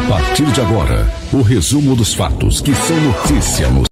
A partir de agora, o resumo dos fatos que são notícia no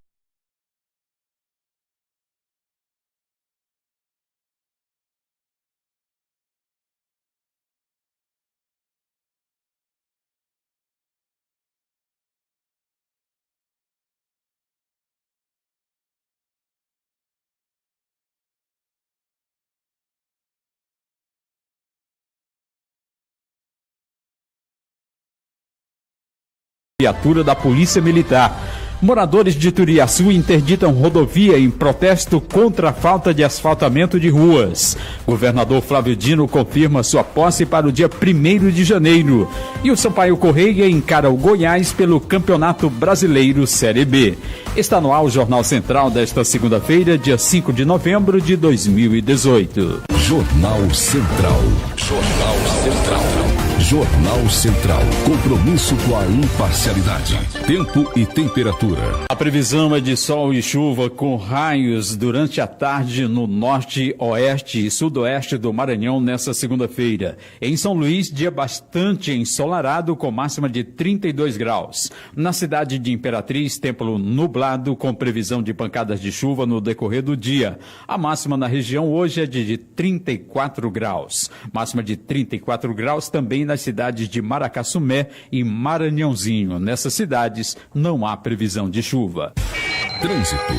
viatura da Polícia Militar. Moradores de Turiaçu interditam rodovia em protesto contra a falta de asfaltamento de ruas. Governador Flávio Dino confirma sua posse para o dia 1º de janeiro. E o Sampaio Correia encara o Goiás pelo Campeonato Brasileiro Série B. Está no ar o Jornal Central desta segunda-feira, dia 5 de novembro de 2018. Jornal Central. Jornal Central. Jornal Central. Compromisso com a imparcialidade. Tempo e temperatura. A previsão é de sol e chuva com raios durante a tarde no norte, oeste e sudoeste do Maranhão nesta segunda-feira. Em São Luís, dia bastante ensolarado com máxima de 32 graus. Na cidade de Imperatriz, tempo nublado com previsão de pancadas de chuva no decorrer do dia. A máxima na região hoje é de 34 graus. Máxima de 34 graus também nas cidades de Maracassumé e Maranhãozinho. Nessas cidades não há previsão de chuva. Trânsito.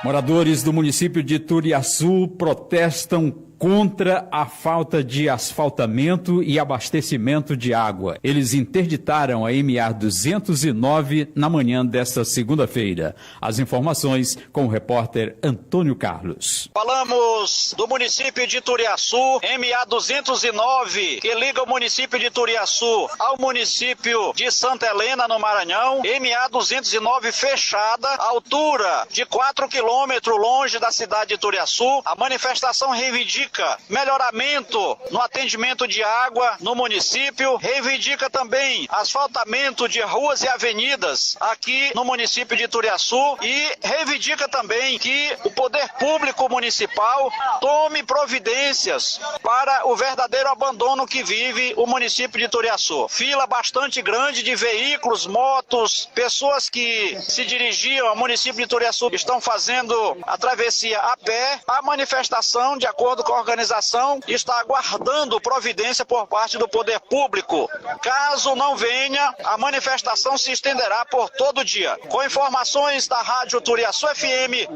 Moradores do município de Turiaçu protestam contra a falta de asfaltamento e abastecimento de água. Eles interditaram a MA 209 na manhã desta segunda-feira. As informações com o repórter Antônio Carlos. Falamos do município de Turiaçu, MA 209, que liga o município de Turiaçu ao município de Santa Helena, no Maranhão. MA 209 fechada, altura de 4 quilômetros longe da cidade de Turiaçu. A manifestação reivindica melhoramento no atendimento de água no município, reivindica também asfaltamento de ruas e avenidas aqui no município de Turiaçu e reivindica também que o poder público municipal tome providências para o verdadeiro abandono que vive o município de Turiaçu. Fila bastante grande de veículos, motos, pessoas que se dirigiam ao município de Turiaçu estão fazendo a travessia a pé. A manifestação, de acordo com a organização, está aguardando providência por parte do poder público. Caso não venha, a manifestação se estenderá por todo o dia. Com informações da Rádio Turiaçu FM,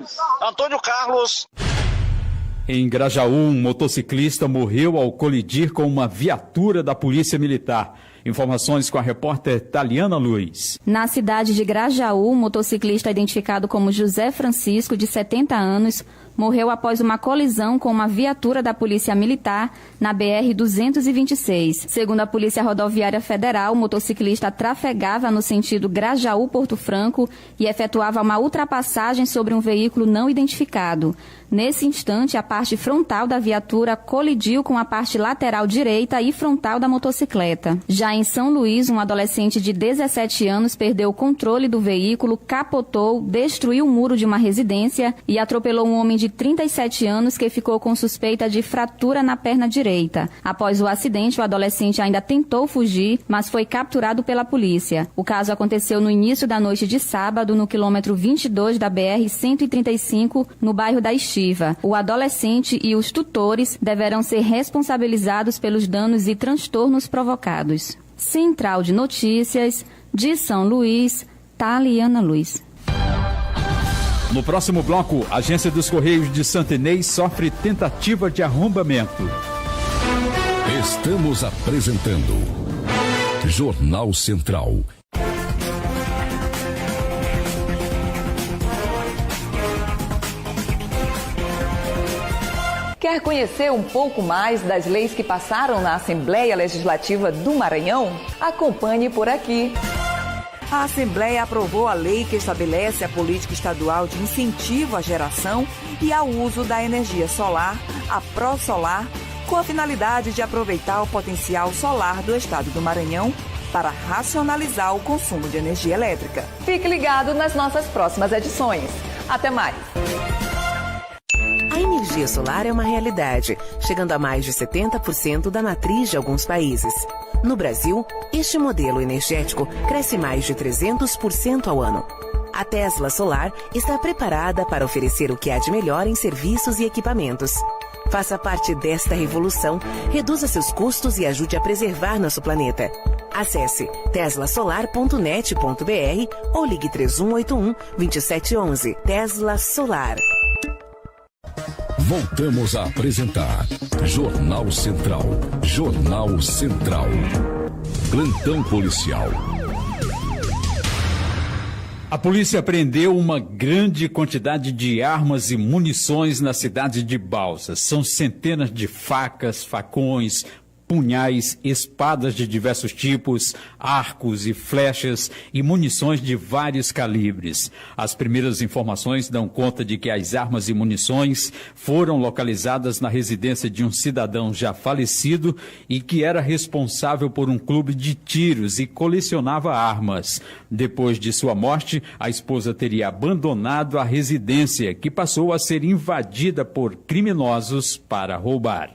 Antônio Carlos. Em Grajaú, um motociclista morreu ao colidir com uma viatura da Polícia Militar. Informações com a repórter Taliana Luiz. Na cidade de Grajaú, um motociclista identificado como José Francisco, de 70 anos, morreu após uma colisão com uma viatura da Polícia Militar na BR-226. Segundo a Polícia Rodoviária Federal, o motociclista trafegava no sentido Grajaú-Porto Franco e efetuava uma ultrapassagem sobre um veículo não identificado. Nesse instante, a parte frontal da viatura colidiu com a parte lateral direita e frontal da motocicleta. Já em São Luís, um adolescente de 17 anos perdeu o controle do veículo, capotou, destruiu o muro de uma residência e atropelou um homem de 37 anos que ficou com suspeita de fratura na perna direita. Após o acidente, o adolescente ainda tentou fugir, mas foi capturado pela polícia. O caso aconteceu no início da noite de sábado, no quilômetro 22 da BR-135, no bairro da Estiva. O adolescente e os tutores deverão ser responsabilizados pelos danos e transtornos provocados. Central de Notícias, de São Luís, Taliana Luiz. No próximo bloco, a Agência dos Correios de Santa Inês sofre tentativa de arrombamento. Estamos apresentando Jornal Central. Quer conhecer um pouco mais das leis que passaram na Assembleia Legislativa do Maranhão? Acompanhe por aqui. A Assembleia aprovou a lei que estabelece a política estadual de incentivo à geração e ao uso da energia solar, a ProSolar, com a finalidade de aproveitar o potencial solar do estado do Maranhão para racionalizar o consumo de energia elétrica. Fique ligado nas nossas próximas edições. Até mais! A energia solar é uma realidade, chegando a mais de 70% da matriz de alguns países. No Brasil, este modelo energético cresce mais de 300% ao ano. A Tesla Solar está preparada para oferecer o que há de melhor em serviços e equipamentos. Faça parte desta revolução, reduza seus custos e ajude a preservar nosso planeta. Acesse teslasolar.net.br ou ligue 3181-2711. Tesla Solar. Voltamos a apresentar Jornal Central. Jornal Central. Plantão policial. A polícia apreendeu uma grande quantidade de armas e munições na cidade de Balsas. São centenas de facas, facões, punhais, espadas de diversos tipos, arcos e flechas e munições de vários calibres. As primeiras informações dão conta de que as armas e munições foram localizadas na residência de um cidadão já falecido e que era responsável por um clube de tiros e colecionava armas. Depois de sua morte, a esposa teria abandonado a residência, que passou a ser invadida por criminosos para roubar.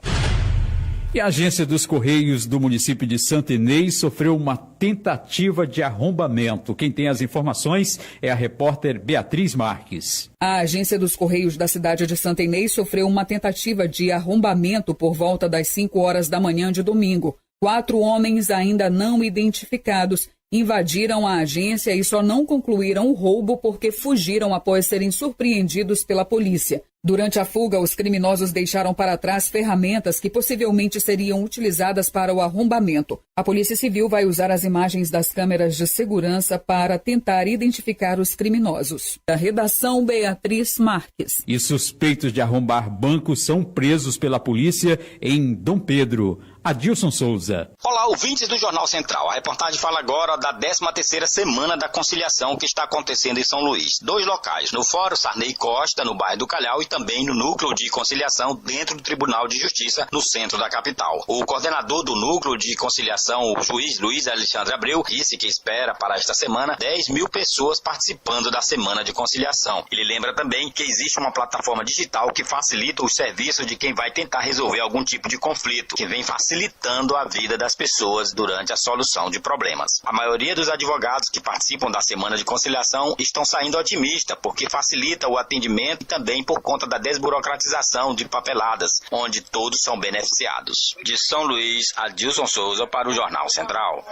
E a agência dos Correios do município de Santa Inês sofreu uma tentativa de arrombamento. Quem tem as informações é a repórter Beatriz Marques. A agência dos Correios da cidade de Santa Inês sofreu uma tentativa de arrombamento por volta das 5 horas da manhã de domingo. 4 homens ainda não identificados invadiram a agência e só não concluíram o roubo porque fugiram após serem surpreendidos pela polícia. Durante a fuga, os criminosos deixaram para trás ferramentas que possivelmente seriam utilizadas para o arrombamento. A Polícia Civil vai usar as imagens das câmeras de segurança para tentar identificar os criminosos. Da redação, Beatriz Marques. E suspeitos de arrombar bancos são presos pela polícia em Dom Pedro. Adilson Souza. Olá, ouvintes do Jornal Central. A reportagem fala agora da 13ª Semana da Conciliação que está acontecendo em São Luís. 2 locais, no Fórum Sarney Costa, no bairro do Calhau, e também no Núcleo de Conciliação dentro do Tribunal de Justiça, no centro da capital. O coordenador do Núcleo de Conciliação, o juiz Luiz Alexandre Abreu, disse que espera para esta semana 10 mil pessoas participando da Semana de Conciliação. Ele lembra também que existe uma plataforma digital que facilita os serviços de quem vai tentar resolver algum tipo de conflito, que vem facilitando a vida das pessoas durante a solução de problemas. A maioria dos advogados que participam da Semana de Conciliação estão saindo otimistas, porque facilita o atendimento e também por conta da desburocratização de papeladas, onde todos são beneficiados. De São Luís, Adilson Souza para o Jornal Central.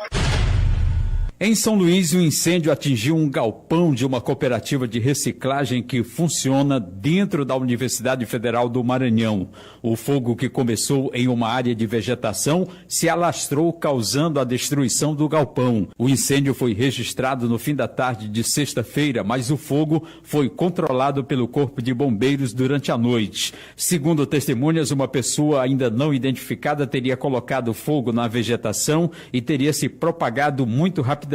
Em São Luís, um incêndio atingiu um galpão de uma cooperativa de reciclagem que funciona dentro da Universidade Federal do Maranhão. O fogo, que começou em uma área de vegetação, se alastrou, causando a destruição do galpão. O incêndio foi registrado no fim da tarde de sexta-feira, mas o fogo foi controlado pelo Corpo de Bombeiros durante a noite. Segundo testemunhas, uma pessoa ainda não identificada teria colocado fogo na vegetação e teria se propagado muito rapidamente,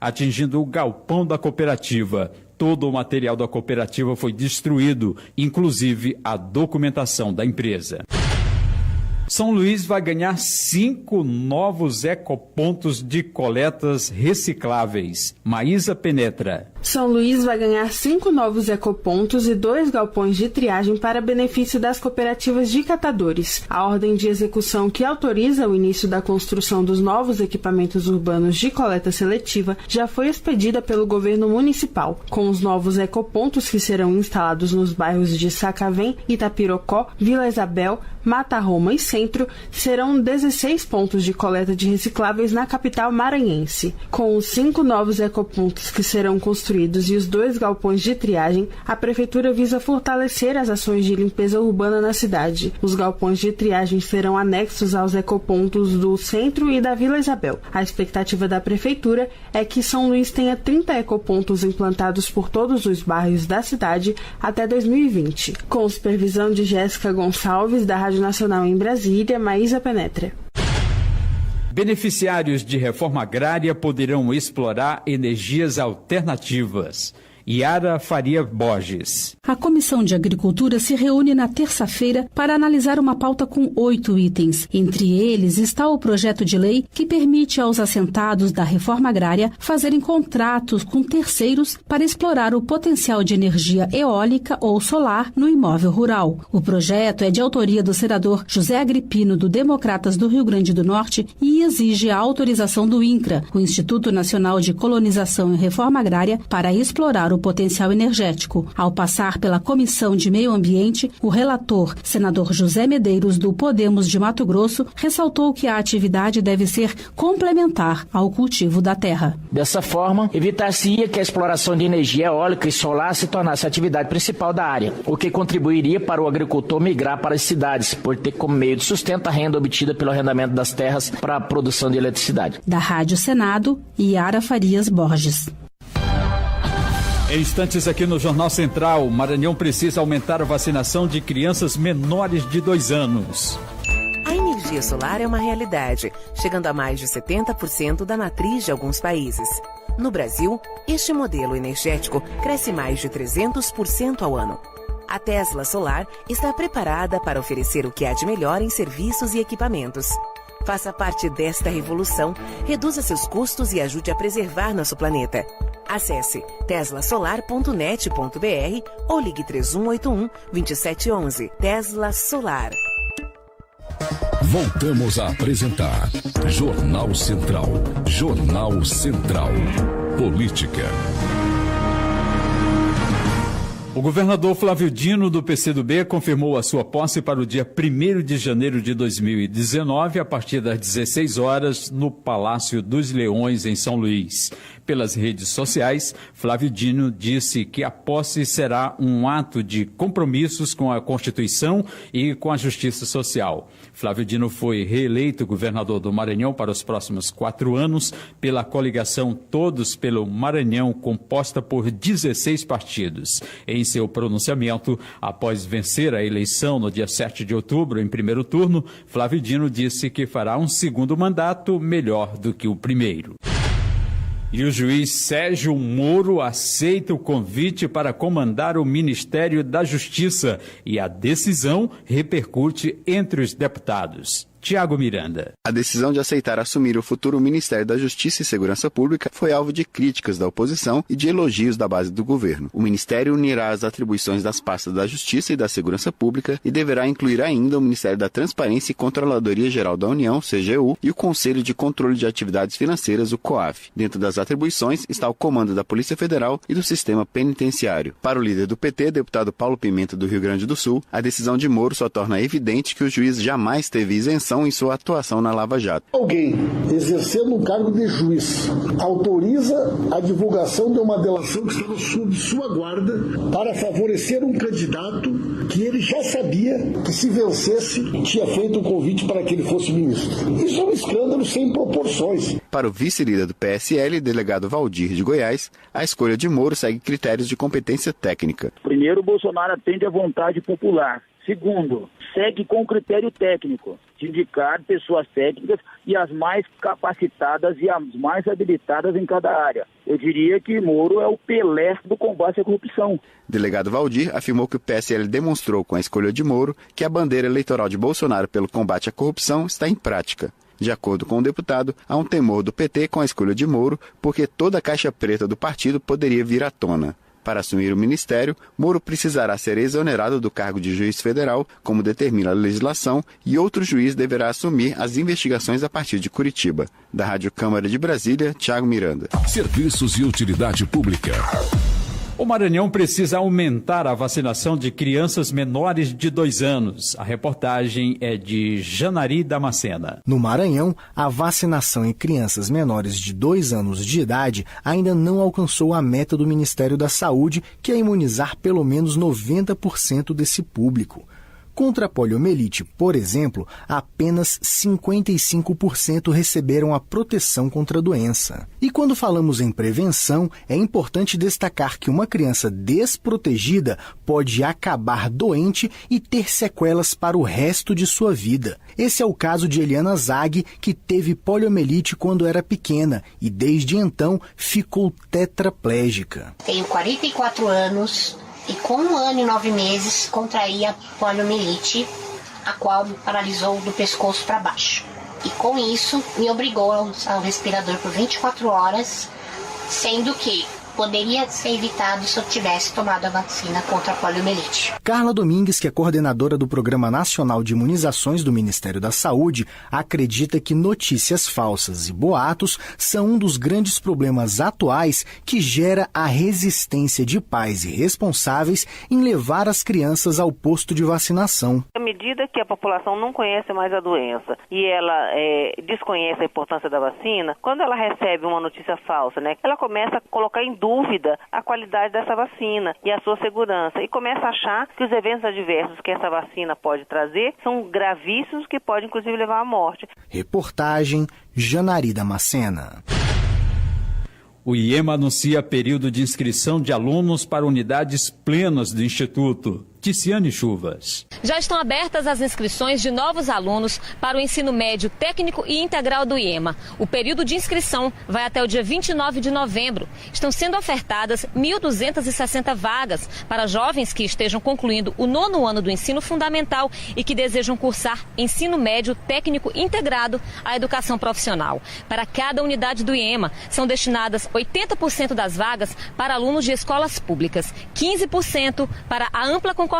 atingindo o galpão da cooperativa. Todo o material da cooperativa foi destruído, inclusive a documentação da empresa. São Luís vai ganhar 5 novos ecopontos de coletas recicláveis. Maísa Penetra. São Luís vai ganhar 5 novos ecopontos e 2 galpões de triagem para benefício das cooperativas de catadores. A ordem de execução que autoriza o início da construção dos novos equipamentos urbanos de coleta seletiva já foi expedida pelo governo municipal. Com os novos ecopontos que serão instalados nos bairros de Sacavém, Itapirocó, Vila Isabel, Mata Roma e Centro, serão 16 pontos de coleta de recicláveis na capital maranhense. Com os 5 novos ecopontos que serão construídos e os 2 galpões de triagem, a Prefeitura visa fortalecer as ações de limpeza urbana na cidade. Os galpões de triagem serão anexos aos ecopontos do Centro e da Vila Isabel. A expectativa da Prefeitura é que São Luís tenha 30 ecopontos implantados por todos os bairros da cidade até 2020. Com supervisão de Jéssica Gonçalves, da Rádio Nacional em Brasília, Maísa Penetra. Beneficiários de reforma agrária poderão explorar energias alternativas. Yara Faria Borges. A Comissão de Agricultura se reúne na terça-feira para analisar uma pauta com 8 itens. Entre eles está o projeto de lei que permite aos assentados da reforma agrária fazerem contratos com terceiros para explorar o potencial de energia eólica ou solar no imóvel rural. O projeto é de autoria do senador José Agripino, do Democratas do Rio Grande do Norte, e exige a autorização do INCRA, o Instituto Nacional de Colonização e Reforma Agrária, para explorar o potencial energético. Ao passar pela Comissão de Meio Ambiente, o relator, senador José Medeiros, do Podemos de Mato Grosso, ressaltou que a atividade deve ser complementar ao cultivo da terra. Dessa forma, evitar-se-ia que a exploração de energia eólica e solar se tornasse a atividade principal da área, o que contribuiria para o agricultor migrar para as cidades, por ter como meio de sustento a renda obtida pelo arrendamento das terras para a produção de eletricidade. Da Rádio Senado, Yara Farias Borges. Em instantes aqui no Jornal Central, o Maranhão precisa aumentar a vacinação de crianças menores de 2 anos. A energia solar é uma realidade, chegando a mais de 70% da matriz de alguns países. No Brasil, este modelo energético cresce mais de 300% ao ano. A Tesla Solar está preparada para oferecer o que há de melhor em serviços e equipamentos. Faça parte desta revolução, reduza seus custos e ajude a preservar nosso planeta. Acesse teslasolar.net.br ou ligue 3181-2711. Tesla Solar. Voltamos a apresentar Jornal Central. Jornal Central. Política. O governador Flávio Dino, do PCdoB, confirmou a sua posse para o dia 1º de janeiro de 2019, a partir das 16 horas, no Palácio dos Leões, em São Luís. Pelas redes sociais, Flávio Dino disse que a posse será um ato de compromissos com a Constituição e com a Justiça Social. Flávio Dino foi reeleito governador do Maranhão para os próximos 4 anos pela coligação Todos pelo Maranhão, composta por 16 partidos. Em seu pronunciamento, após vencer a eleição no dia 7 de outubro, em primeiro turno, Flávio Dino disse que fará um segundo mandato melhor do que o primeiro. E o juiz Sérgio Moro aceita o convite para comandar o Ministério da Justiça e a decisão repercute entre os deputados. Tiago Miranda. A decisão de aceitar assumir o futuro Ministério da Justiça e Segurança Pública foi alvo de críticas da oposição e de elogios da base do governo. O Ministério unirá as atribuições das pastas da Justiça e da Segurança Pública e deverá incluir ainda o Ministério da Transparência e Controladoria Geral da União, CGU, e o Conselho de Controle de Atividades Financeiras, o COAF. Dentro das atribuições está o comando da Polícia Federal e do Sistema Penitenciário. Para o líder do PT, deputado Paulo Pimenta, do Rio Grande do Sul, a decisão de Moro só torna evidente que o juiz jamais teve isenção em sua atuação na Lava Jato. Alguém exercendo um cargo de juiz autoriza a divulgação de uma delação que estava sob sua guarda para favorecer um candidato que ele já sabia que, se vencesse, tinha feito um convite para que ele fosse ministro. Isso é um escândalo sem proporções. Para o vice-líder do PSL, delegado Valdir de Goiás, a escolha de Moro segue critérios de competência técnica. Primeiro, Bolsonaro atende à vontade popular. Segundo, segue com critério técnico, de indicar pessoas técnicas e as mais capacitadas e as mais habilitadas em cada área. Eu diria que Moro é o Pelé do combate à corrupção. Delegado Valdir afirmou que o PSL demonstrou com a escolha de Moro que a bandeira eleitoral de Bolsonaro pelo combate à corrupção está em prática. De acordo com o deputado, há um temor do PT com a escolha de Moro, porque toda a caixa preta do partido poderia vir à tona. Para assumir o ministério, Moro precisará ser exonerado do cargo de juiz federal, como determina a legislação, e outro juiz deverá assumir as investigações a partir de Curitiba. Da Rádio Câmara de Brasília, Tiago Miranda. Serviços e utilidade pública. O Maranhão precisa aumentar a vacinação de crianças menores de 2 anos. A reportagem é de Janari Damascena. No Maranhão, a vacinação em crianças menores de 2 anos de idade ainda não alcançou a meta do Ministério da Saúde, que é imunizar pelo menos 90% desse público. Contra a poliomielite, por exemplo, apenas 55% receberam a proteção contra a doença. E quando falamos em prevenção, é importante destacar que uma criança desprotegida pode acabar doente e ter sequelas para o resto de sua vida. Esse é o caso de Eliana Zag, que teve poliomielite quando era pequena e desde então ficou tetraplégica. Tenho 44 anos e com 1 ano e 9 meses contraí a poliomielite, a qual me paralisou do pescoço para baixo. E com isso me obrigou a usar o respirador por 24 horas, sendo que poderia ser evitado se eu tivesse tomado a vacina contra a poliomielite. Carla Domingues, que é coordenadora do Programa Nacional de Imunizações do Ministério da Saúde, acredita que notícias falsas e boatos são um dos grandes problemas atuais que gera a resistência de pais e responsáveis em levar as crianças ao posto de vacinação. À medida que a população não conhece mais a doença e ela desconhece a importância da vacina, quando ela recebe uma notícia falsa, ela começa a colocar em dúvida a qualidade dessa vacina e a sua segurança e começa a achar que os eventos adversos que essa vacina pode trazer são gravíssimos, que podem inclusive levar à morte. Reportagem Janari Damascena. O IEMA anuncia período de inscrição de alunos para unidades plenas do Instituto. Ticiane Chuvas. Já estão abertas as inscrições de novos alunos para o ensino médio técnico e integral do IEMA. O período de inscrição vai até o dia 29 de novembro. Estão sendo ofertadas 1.260 vagas para jovens que estejam concluindo o 9º ano do ensino fundamental e que desejam cursar ensino médio técnico integrado à educação profissional. Para cada unidade do IEMA, são destinadas 80% das vagas para alunos de escolas públicas, 15% para a ampla concorrência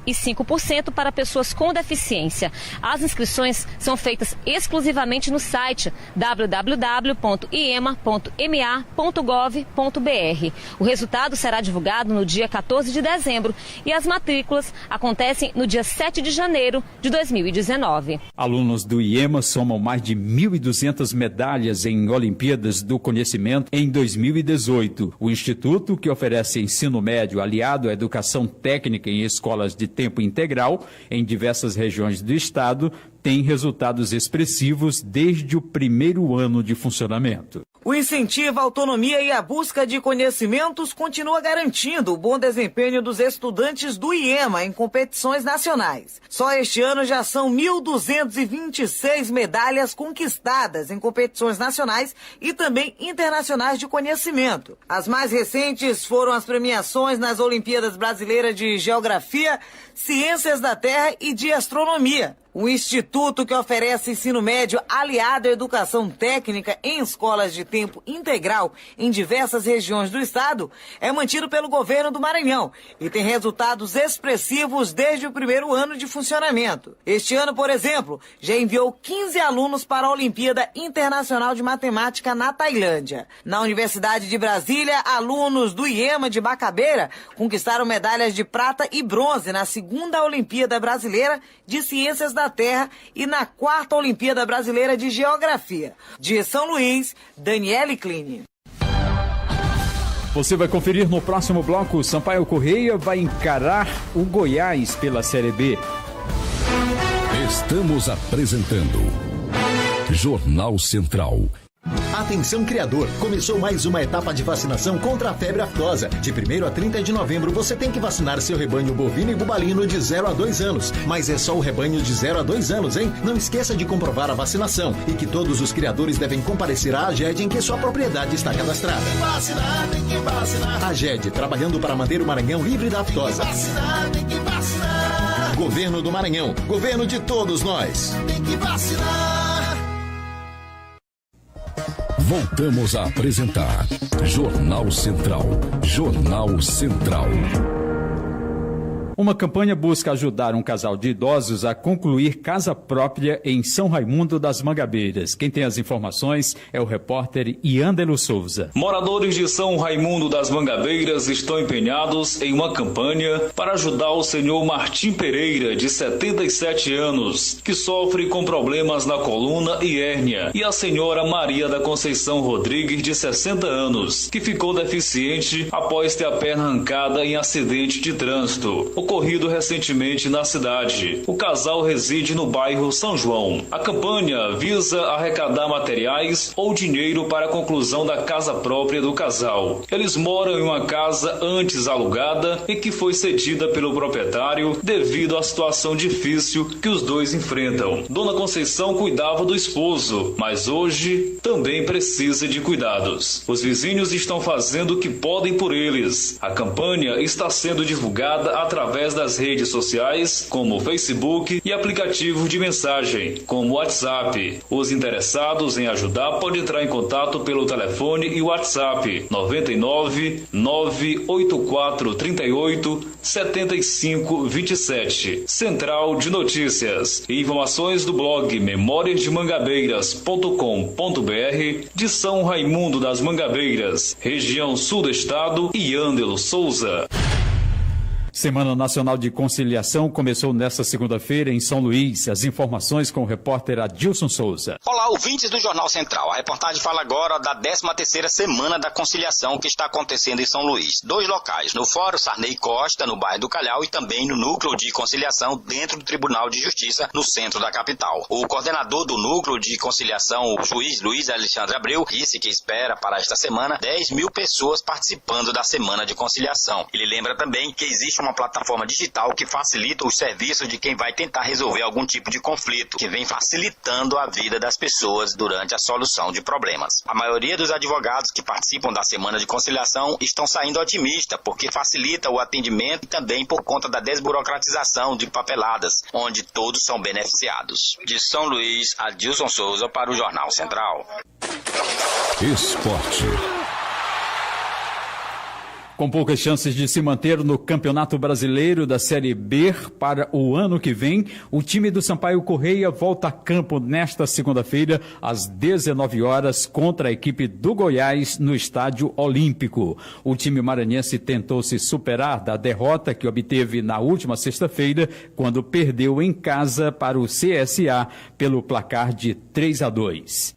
e 5% para pessoas com deficiência. As inscrições são feitas exclusivamente no site www.iema.ma.gov.br. O resultado será divulgado no dia 14 de dezembro e as matrículas acontecem no dia 7 de janeiro de 2019. Alunos do IEMA somam mais de 1.200 medalhas em Olimpíadas do Conhecimento em 2018. O Instituto, que oferece ensino médio aliado à educação técnica em escolas de tempo integral em diversas regiões do estado, tem resultados expressivos desde o primeiro ano de funcionamento. O incentivo à autonomia e à busca de conhecimentos continua garantindo o bom desempenho dos estudantes do IEMA em competições nacionais. Só este ano já são 1.226 medalhas conquistadas em competições nacionais e também internacionais de conhecimento. As mais recentes foram as premiações nas Olimpíadas Brasileiras de Geografia, Ciências da Terra e de Astronomia. O instituto, que oferece ensino médio aliado à educação técnica em escolas de tempo integral em diversas regiões do estado, é mantido pelo governo do Maranhão e tem resultados expressivos desde o primeiro ano de funcionamento. Este ano, por exemplo, já enviou 15 alunos para a Olimpíada Internacional de Matemática na Tailândia. Na Universidade de Brasília, alunos do IEMA de Bacabeira conquistaram medalhas de prata e bronze na 2ª Olimpíada Brasileira de Ciências da Terra e na 4ª Olimpíada Brasileira de Geografia. De São Luís, Daniele Kline. Você vai conferir no próximo bloco. Sampaio Correia vai encarar o Goiás pela Série B. Estamos apresentando Jornal Central. Atenção criador, começou mais uma etapa de vacinação contra a febre aftosa. De 1º a 30 de novembro você tem que vacinar seu rebanho bovino e bubalino de 0 a 2 anos. Mas é só o rebanho de 0 a 2 anos, hein? Não esqueça de comprovar a vacinação e que todos os criadores devem comparecer à AGED em que sua propriedade está cadastrada. Tem que vacinar, tem que vacinar. AGED, trabalhando para manter o Maranhão livre da aftosa. Tem que vacinar, tem que vacinar. Governo do Maranhão, governo de todos nós. Tem que vacinar. Voltamos a apresentar Jornal Central. Jornal Central. Uma campanha busca ajudar um casal de idosos a concluir casa própria em São Raimundo das Mangabeiras. Quem tem as informações é o repórter Iandelo Souza. Moradores de São Raimundo das Mangabeiras estão empenhados em uma campanha para ajudar o senhor Martim Pereira, de 77 anos, que sofre com problemas na coluna e hérnia, e a senhora Maria da Conceição Rodrigues, de 60 anos, que ficou deficiente após ter a perna arrancada em acidente de trânsito. O ocorrido recentemente na cidade. O casal reside no bairro São João. A campanha visa arrecadar materiais ou dinheiro para a conclusão da casa própria do casal. Eles moram em uma casa antes alugada e que foi cedida pelo proprietário devido à situação difícil que os dois enfrentam. Dona Conceição cuidava do esposo, mas hoje também precisa de cuidados. Os vizinhos estão fazendo o que podem por eles. A campanha está sendo divulgada através das redes sociais, como Facebook e aplicativo de mensagem, como WhatsApp. Os interessados em ajudar podem entrar em contato pelo telefone e WhatsApp 99 984 38 75 27. Central de Notícias. Informações do blog memoriasdemangabeiras.com.br de São Raimundo das Mangabeiras, região sul do estado, e Ândelo Souza. Semana Nacional de Conciliação começou nesta segunda-feira em São Luís. As informações com o repórter Adilson Souza. Olá, ouvintes do Jornal Central. A reportagem fala agora da 13ª Semana da Conciliação que está acontecendo em São Luís. 2 locais, no Fórum Sarney Costa, no bairro do Calhau, e também no Núcleo de Conciliação dentro do Tribunal de Justiça, no centro da capital. O coordenador do Núcleo de Conciliação, o juiz Luiz Alexandre Abreu, disse que espera para esta semana 10 mil pessoas participando da Semana de Conciliação. Ele lembra também que existe uma plataforma digital que facilita os serviços de quem vai tentar resolver algum tipo de conflito, que vem facilitando a vida das pessoas durante a solução de problemas. A maioria dos advogados que participam da Semana de Conciliação estão saindo otimistas, porque facilita o atendimento e também por conta da desburocratização de papeladas, onde todos são beneficiados. De São Luís, Adilson Souza para o Jornal Central. Esporte. Com poucas chances de se manter no Campeonato Brasileiro da Série B para o ano que vem, o time do Sampaio Corrêa volta a campo nesta segunda-feira, às 19 horas, contra a equipe do Goiás no Estádio Olímpico. O time maranhense tentou se superar da derrota que obteve na última sexta-feira, quando perdeu em casa para o CSA pelo placar de 3-2.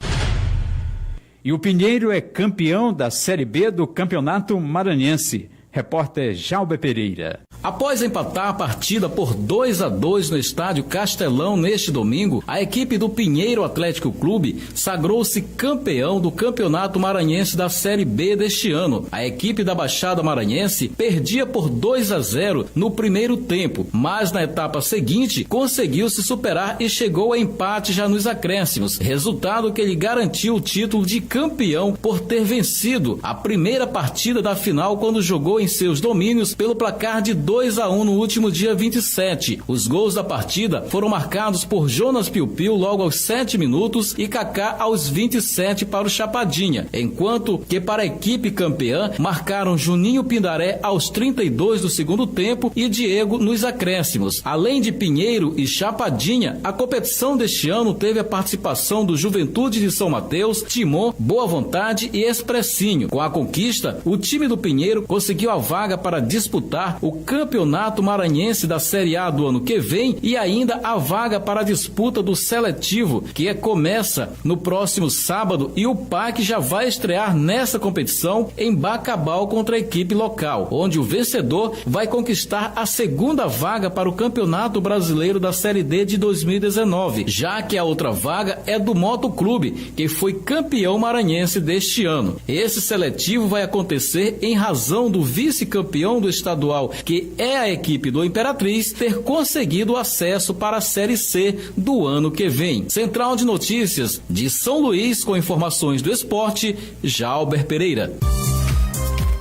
E o Pinheiro é campeão da Série B do Campeonato Maranhense. Repórter Jalber Pereira. Após empatar a partida por 2-2 no estádio Castelão neste domingo, a equipe do Pinheiro Atlético Clube sagrou-se campeão do Campeonato Maranhense da Série B deste ano. A equipe da Baixada Maranhense perdia por 2-0 no primeiro tempo, mas na etapa seguinte conseguiu se superar e chegou a empate já nos acréscimos, resultado que lhe garantiu o título de campeão por ter vencido a primeira partida da final quando jogou em seus domínios pelo placar de 2-1 no último dia 27. Os gols da partida foram marcados por Jonas Piu-Piu logo aos 7 minutos e Kaká aos 27 para o Chapadinha, enquanto que para a equipe campeã marcaram Juninho Pindaré aos 32 do segundo tempo e Diego nos acréscimos. Além de Pinheiro e Chapadinha, a competição deste ano teve a participação do Juventude de São Mateus, Timon, Boa Vontade e Expressinho. Com a conquista, o time do Pinheiro conseguiu a vaga para disputar o Campeonato Maranhense da Série A do ano que vem e ainda a vaga para a disputa do seletivo, que começa no próximo sábado, e o PAC já vai estrear nessa competição em Bacabal contra a equipe local, onde o vencedor vai conquistar a segunda vaga para o Campeonato Brasileiro da Série D de 2019, já que a outra vaga é do Motoclube, que foi campeão maranhense deste ano. Esse seletivo vai acontecer em razão do vice-campeão do estadual, que é a equipe do Imperatriz, ter conseguido acesso para a Série C do ano que vem. Central de Notícias de São Luís, com informações do esporte, Jalber Pereira.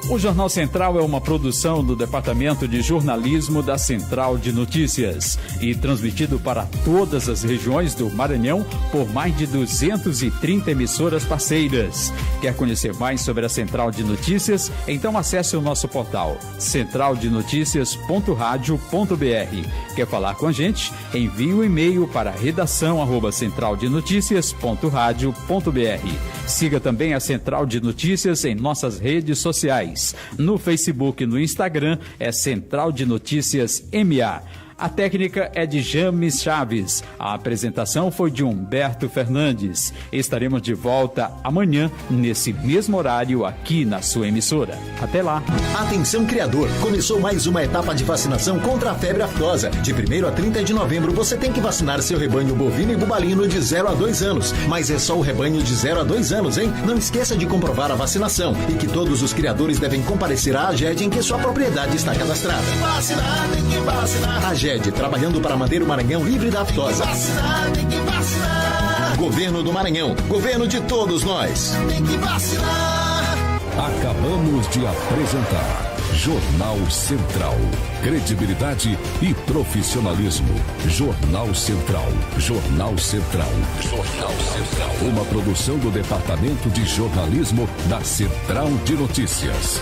O Jornal Central é uma produção do Departamento de Jornalismo da Central de Notícias e transmitido para todas as regiões do Maranhão por mais de 230 emissoras parceiras. Quer conhecer mais sobre a Central de Notícias? Então acesse o nosso portal centraldenoticias.radio.br. Quer falar com a gente? Envie um e-mail para redação@centraldenoticias.radio.br. Siga também a Central de Notícias em nossas redes sociais. No Facebook e no Instagram é Central de Notícias MA. A técnica é de James Chaves. A apresentação foi de Humberto Fernandes. Estaremos de volta amanhã, nesse mesmo horário, aqui na sua emissora. Até lá. Atenção criador, começou mais uma etapa de vacinação contra a febre aftosa. De 1º a 30 de novembro, você tem que vacinar seu rebanho bovino e bubalino de 0 a 2 anos. Mas é só o rebanho de 0 a 2 anos, hein? Não esqueça de comprovar a vacinação e que todos os criadores devem comparecer à AGED em que sua propriedade está cadastrada. Tem que vacinar, tem que vacinar. AGED, trabalhando para manter o Maranhão livre da aftosa. Tem que vacinar, tem que vacinar. Governo do Maranhão, governo de todos nós. Tem que vacinar. Acabamos de apresentar Jornal Central. Credibilidade e profissionalismo. Jornal Central. Jornal Central. Jornal Central. Uma produção do Departamento de Jornalismo da Central de Notícias.